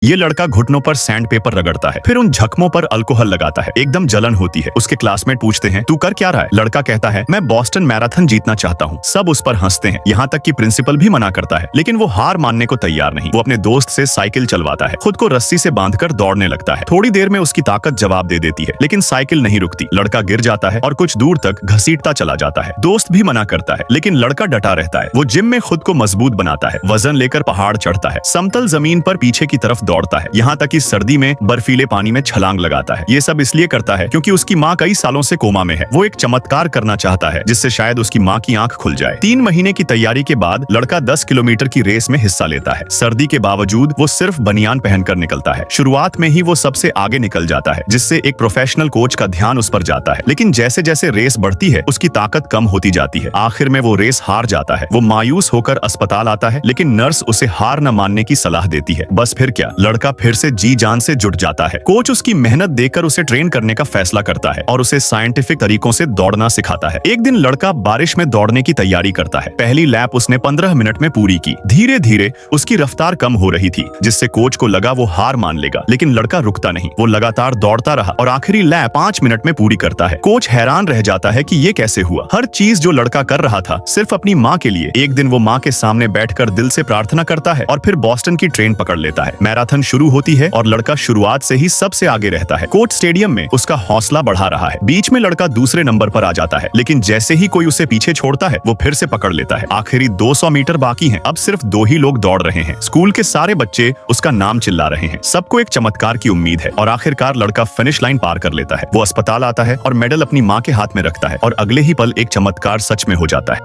ये लड़का घुटनों पर सैंड पेपर रगड़ता है, फिर उन जख्मों पर अल्कोहल लगाता है। एकदम जलन होती है। उसके क्लासमेट पूछते हैं, तू कर क्या रहा है? लड़का कहता है, मैं बॉस्टन मैराथन जीतना चाहता हूँ। सब उस पर हंसते हैं, यहाँ तक कि प्रिंसिपल भी मना करता है, लेकिन वो हार मानने को तैयार नहीं। वो अपने दोस्त से साइकिल चलवाता है, खुद को रस्सी से बांधकर दौड़ने लगता है। थोड़ी देर में उसकी ताकत जवाब दे देती है, लेकिन साइकिल नहीं रुकती। लड़का गिर जाता है और कुछ दूर तक घसीटता चला जाता है। दोस्त भी मना करता है, लेकिन लड़का डटा रहता है। वो जिम में खुद को मजबूत बनाता है, वजन लेकर पहाड़ चढ़ता है, समतल जमीन पर पीछे की तरफ दौड़ता है, यहाँ तक कि सर्दी में बर्फीले पानी में छलांग लगाता है। ये सब इसलिए करता है क्योंकि उसकी माँ कई सालों से कोमा में है। वो एक चमत्कार करना चाहता है जिससे शायद उसकी माँ की आंख खुल जाए। 3 महीने की तैयारी के बाद लड़का 10 किलोमीटर की रेस में हिस्सा लेता है। सर्दी के बावजूद वो सिर्फ बनियान पहनकर निकलता है। शुरुआत में ही वो सबसे आगे निकल जाता है, जिससे एक प्रोफेशनल कोच का ध्यान उस पर जाता है। लेकिन जैसे जैसे रेस बढ़ती है, उसकी ताकत कम होती जाती है। आखिर में वो रेस हार जाता है। वो मायूस होकर अस्पताल आता है, लेकिन नर्स उसे हार न मानने की सलाह देती है। बस फिर क्या, लड़का फिर से जी जान से जुट जाता है। कोच उसकी मेहनत देखकर उसे ट्रेन करने का फैसला करता है और उसे साइंटिफिक तरीकों से दौड़ना सिखाता है। एक दिन लड़का बारिश में दौड़ने की तैयारी करता है। पहली लैप उसने 15 मिनट में पूरी की। धीरे धीरे उसकी रफ्तार कम हो रही थी, जिससे कोच को लगा वो हार मान लेगा, लेकिन लड़का रुकता नहीं। वो लगातार दौड़ता रहा और आखिरी लैप 5 मिनट में पूरी करता है। कोच हैरान रह जाता है कि ये कैसे हुआ। हर चीज जो लड़का कर रहा था सिर्फ अपनी माँ के लिए। एक दिन वो माँ के सामने बैठकर दिल से प्रार्थना करता है और फिर बॉस्टन की ट्रेन पकड़ लेता है। मैराथन शुरू होती है और लड़का शुरुआत से ही सबसे आगे रहता है। कोच स्टेडियम में उसका हौसला बढ़ा रहा है। बीच में लड़का दूसरे नंबर पर आ जाता है, लेकिन जैसे ही कोई उसे पीछे छोड़ता है, वो फिर से पकड़ लेता है। आखिरी 200 मीटर बाकी हैं। अब सिर्फ 2 ही लोग दौड़ रहे हैं। स्कूल के सारे बच्चे उसका नाम चिल्ला रहे हैं। सबको एक चमत्कार की उम्मीद है और आखिरकार लड़का फिनिश लाइन पार कर लेता है। वो अस्पताल आता है और मेडल अपनी माँ के हाथ में रखता है और अगले ही पल एक चमत्कार सच में हो जाता है।